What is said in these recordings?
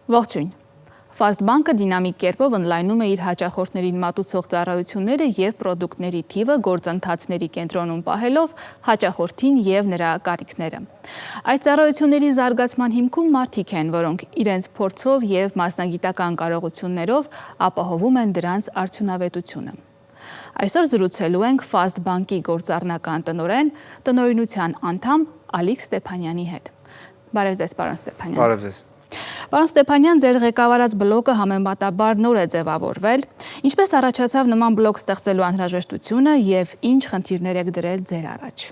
Ողջույն։ Fast Bank-ը դինամիկ կերպով ընդլայնում է իր հաճախորդներին մատուցող ծառայությունները եւ պրոդուկտների թիվը գործընթացների կենտրոնում պահելով հաճախորդին եւ նրա կարիքները։ Այդ ծառայությունների զարգացման հիմքում մարդիկ են, որոնք իրենց փորձով եւ մասնագիտական կարողություններով ապահովում են դրանց արդյունավետությունը։ Այսօր զրուցելու ենք Fast Bank-ի գործառնական տնօրեն, տնօրինության անդամ Ալիկ Ստեփանյանի հետ։ Բարև ձեզ, պարոն Ստեփանյան։ Բարև ձեզ։ Պարոն Ստեփանյան, ձեր ղեկավարած բլոկը համեմատաբար նոր է ձևավորվել։ Ինչպես առաջացավ նման բլոկ ստեղծելու անհրաժեշտությունը եւ ինչ խնդիրներ եք դրել ձեր առաջ։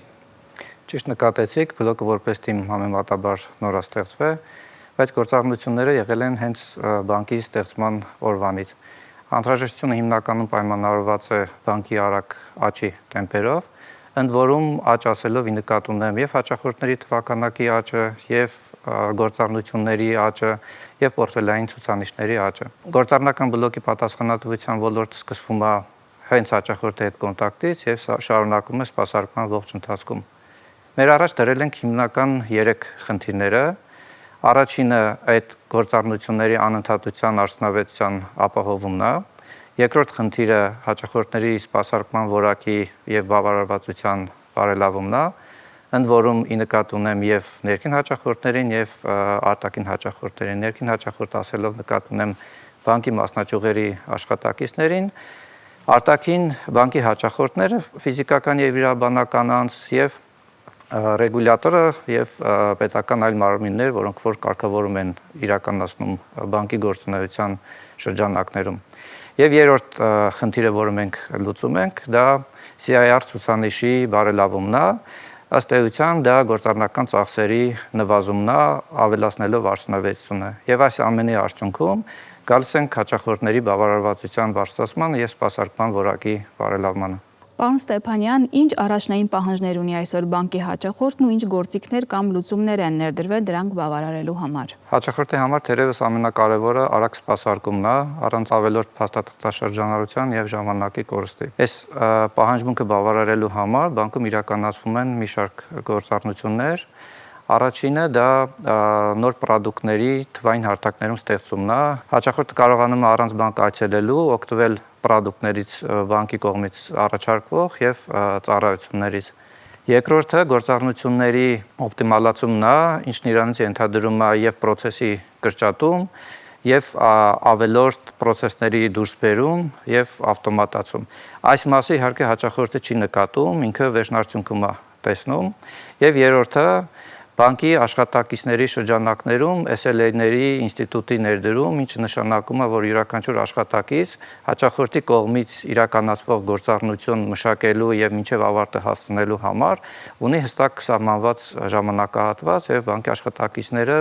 Ճիշտ նկատեցիք, բլոկը որպես թիմ համեմատաբար նոր է ստեղծվել, բայց գործառնությունները եղել են հենց բանկի ստեղծման օրվանից։ Անհրաժեշտությունը հիմնականում պայմանավորված է բանկի արագ աճի տեմպերով, ընդ որում աճ ասելով ի նկատի ունեմ եւ հաճախորդների թվականակի աճը, եւ գործառնությունների աճը եւ պորտֆելային ցուցանիշների աճը։ Գործառնական բլոկի պատասխանատվության ոլորտը սկսվում է հենց հաճախորդի հետ կոնտակտից եւ շարունակում է սպասարկման ողջ ընթացքում։ Մեր առաջ դրել ենք հիմնական 3 խնդիրները։ Առաջինը այդ գործառնությունների անընդհատության արդյունավետության ապահովումն է։ Երկրորդ խնդիրը հաճախորդների սպասարկման որակի եւ բավարարվածության բարելավումն է, ընդ որում ի նկատի ունեմ եւ ներքին հաճախորդներին եւ արտաքին հաճախորդներին։ Ներքին հաճախորդ ասելով նկատի ունեմ բանկի մասնաճյուղերի աշխատակիցներին, արտաքին բանկի հաճախորդները, ֆիզիկական եւ իրավաբանական անձ եւ ռեգուլյատորը եւ պետական այլ մարմիններ, որոնք որ կարգավորում են իրականացնում բանկի գործունեության շրջանակներում։ Եվ երրորդ խնդիրը, որը մենք լուծում ենք, դա CIR ցուցանիշի բարելավումն է, ըստ էության դա գործառնական ծախսերի նվազումն է, ավելացնելով արդյունավետությունը։ Եվ այս ամենի արդյունքում գալիս ենք հաճախորդների բավարարվածության բարձրացման եւ սպասարկման որակի բարելավմանը։ Պարոն Ստեփանյան, ինչ առաջնային պահանջներ ունի այսօր բանկի հաճախորդն ու ինչ գործիքներ կամ լուծումներ են ներդրվել դրանք բավարարելու համար։ Հաճախորդի համար թերևս ամենակարևորը արագ սպասարկումն է, առանց ավելորդ փաստաթղթաշրջանառության եւ ժամանակի կորստի։ Այս պահանջմունքը բավարարելու համար բանկում իրականացվում են մի շարք գործառնություններ։ Առաջինը դա նոր պրոդուկտների թվային հարթակներում ստեղծումն է։ Հաճախորդը կարողանում է առանց բանկ այցելելու օգտվել պրոդուկտներից բանկի կողմից առաջարկվող եւ ծառայություններից։ Երկրորդը գործառնությունների օպտիմալացումն է, ինչն իրանից ենթադրում է եւ process-ի կրճատում, եւ ավելորդ process-ների դուրսբերում եւ ավտոմատացում։ Այս մասը իհարկե հաճախորդը չի նկատում, ինքը վերջնարդյունքում է տեսնում։ Եվ երրորդը բանկի աշխատակիցների շրջանակներում SLA-ների ինստիտուտի ներդրում, ինչը նշանակում է, որ յուրաքանչյուր աշխատակից հաճախորդի կողմից իրականացվող գործառնություն մշակելու եւ մինչեւ ավարտը հասցնելու համար ունի հստակ սահմանված ժամանակահատված եւ բանկի աշխատակիցները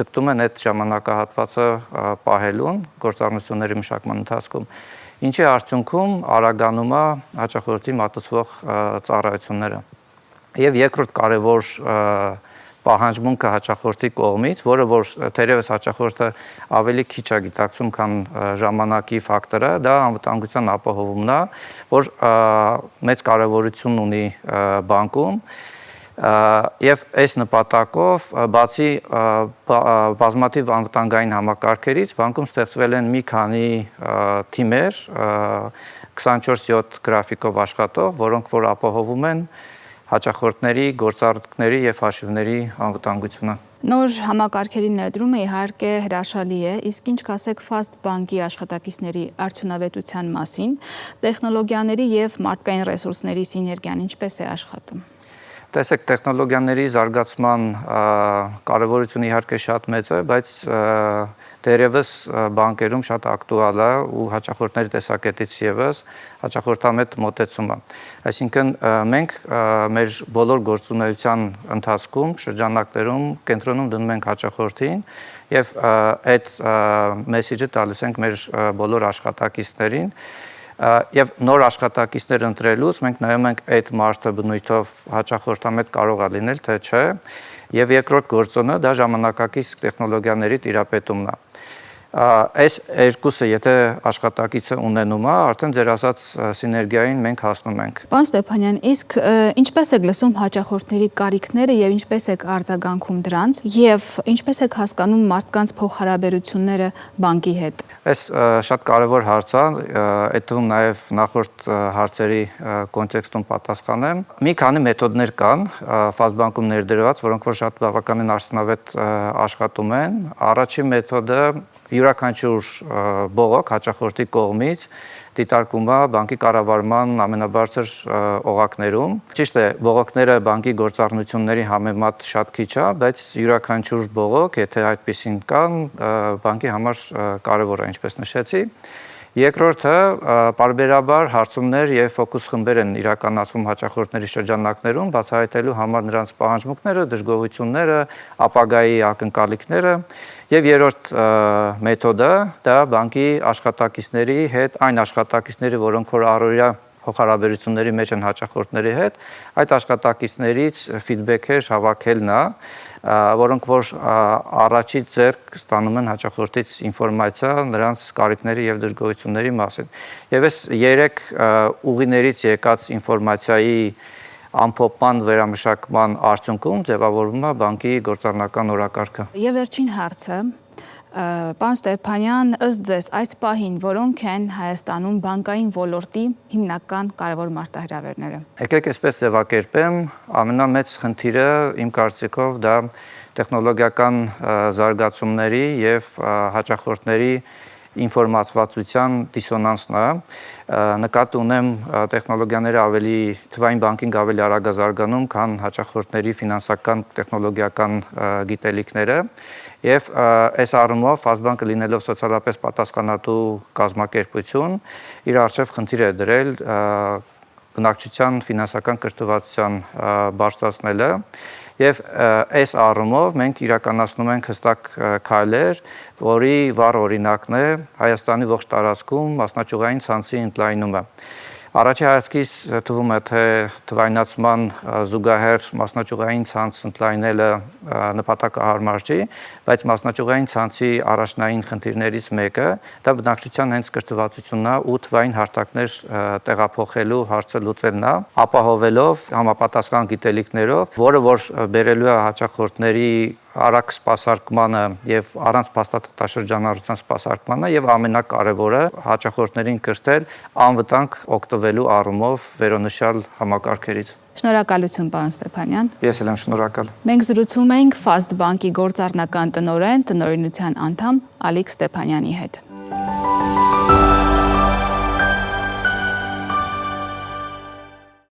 ձգտում են այդ ժամանակահատվածը պահելուն գործառնությունների մշակման ընթացքում, ինչի արդյունքում արագանում է հաճախորդի մատուցվող ծառայությունները։ Եվ երկրորդ կարևոր պահանջմունքը հաճախորդի կողմից, որը որ թերևս հաճախորդը ավելի քիչ է գիտակցում, քան ժամանակի ֆակտորը, դա անվտանգության ապահովումն է, որ մեծ կարևորություն ունի բանկում։ Եվ այս նպատակով բացի բազմաթիվ անվտանգային համակարգերից բանկում ստեղծվել են մի քանի թիմեր 24/7 գրաֆիկով աշխատող, որոնք որ ապահովում են հաճախորդների, գործառույթների եւ հաշիվների անվտանգությունը։ Նոր համակարգերի ներդրումը իհարկե հրաշալի է, իսկ ինչ կասեք Fast Bank-ի աշխատակիցների արդյունավետության մասին, տեխնոլոգիաների եւ մարդկային ռեսուրսների սիներգիան ինչպես է աշխատում։ Տեսեք, տեխնոլոգիաների զարգացման կարևորությունը իհարկե շատ մեծ է, բայց դերևս բանկերում շատ ակտուալ է ու հաճախորդների տեսակետից եւս հաճախորդամետ մոտեցումը։ Այսինքն մենք մեր բոլոր գործունեության ընթացքում շրջանակներում կենտրոնում դնում ենք հաճախորդին եւ այդ մեսեջը տալիս ենք մեր բոլոր աշխատակիցներին։ Եվ նոր աշխատակիցներ ընտրելուց մենք նայում ենք այդ մարդը բնույթով հաճախորդամետ կարող է լինել, թե չէ, եւ երկրորդ գործոնը դա ժամանակակից տեխնոլոգիաների տիրապետումն է։ Այս երկուսը եթե աշխատակիցը ունենում է, արդեն ձեր ասած սիներգիային մենք հասնում ենք։ Պարոն Ստեփանյան, իսկ ինչպես եք լսում հաճախորդների կարիքները եւ ինչպես եք արձագանքում դրանց եւ ինչպես եք հասկանում մարդկանց փոխհարաբերությունները բանկի հետ։ Այս շատ կարևոր հարց է, այդ թվում նաև նախորդ հարցերի կոնտեքստում պատասխանեմ։ Մի քանի մեթոդներ կան ֆազբանկում ներդրված, որոնք որ շատ բավականին արդյունավետ աշխատում են։ Առաջին մեթոդը յուրաքանչյուր բողոք հաճախորդի կողմից դիտարկում է բանկի կառավարման ամենաբարձր օղակներում։ Ճիշտ է, բողոքները բանկի գործառնությունների համեմատ շատ քիչ է, բայց յուրաքանչյուր բողոք, եթե այդպեսին կան, բանկի համար կարևոր է, ինչպես նշեցի։ Երկրորդը պարբերաբար հարցումներ եւ ֆոկուս խմբեր են իրականացվում հաճախորդների շրջանակներում, բացահայտելու համար նրանց պահանջմունքները, դժգոհությունները, ապագայի ակնկալիքները։ Եվ երրորդ մեթոդը դա բանկի աշխատակիցների հետ, այն աշխատակիցները, որոնք որ առօրյա փոխհարաբերությունների մեջ են հաճախորդների հետ, այդ աշխատակիցներից ֆիդբեքեր հավաքելն է, որոնք որ առաջի ձեռք ստանում են հաճախորդից ինֆորմացիա նրանց կարիքների եւ դժգոհությունների մասին։ Եվ այս 3 ուղիներից եկած ինֆորմացիայի ամփոփման վերամշակման արդյունքում ձևավորվում է բանկի գործառնական օրակարգը։ Եվ վերջին հարցը, պարոն Ստեփանյան, ըստ ձեզ այս պահին որոնք են Հայաստանում բանկային ոլորտի հիմնական կարևոր մարտահրավերները։ Եկեք այսպես ձևակերպեմ, ամենամեծ խնդիրը իմ կարծիքով դա տեխնոլոգիական զարգացումների եւ հաճախորդների ինֆորմացվածության դիսոնանսն է։ Նկատի ունեմ տեխնոլոգիաները թվային բանկինգ ավելի արագ է զարգանում, քան հաճախորդների ֆինանսական տեխնոլոգիական գիտելիքները։ Եվ այս առումով Ֆազբանկը լինելով սոցիալապես պատասխանատու կազմակերպություն, իր առջև խնդիր է դրել բնակչության ֆինանսական կրթվածության բարձրացնելը եւ այս առումով մենք իրականացնում ենք հստակ քայլեր, որի վառ օրինակն է Հայաստանի ողջ տարածքում մասնաճյուղային ցանցի ընդլայնումը։ Առաջի հայացքից թվում է, թե թվայնացման զուգահեռ մասնաճյուղային ցանց ընդլայնելը նպատակահարմար չի, բայց մասնաճյուղային ցանցի առաջնային խնդիրներից մեկը դա բնակչության հենց կրթվածությունն է ու թվային հարթակներ տեղափոխելու հարցը լուծելն է, ապահովելով համապատասխան գիտելիքներով, որը որ բերելու է հաճախորդների արագ սպասարկմանը եւ առանց փաստաթղթաշրջանառության սպասարկմանը եւ ամենակարևորը հաճախորդներին կրթել անվտանգ օգտվելու առումով վերոնշյալ համակարգերից։ Շնորհակալություն, պարոն Ստեփանյան։ Ես էլ եմ շնորհակալ։ Մենք զրուցում ենք Ֆազդ բանկի գործառնական տնօրեն, տնօրինության անդամ Ալիկ Ստեփանյանի հետ։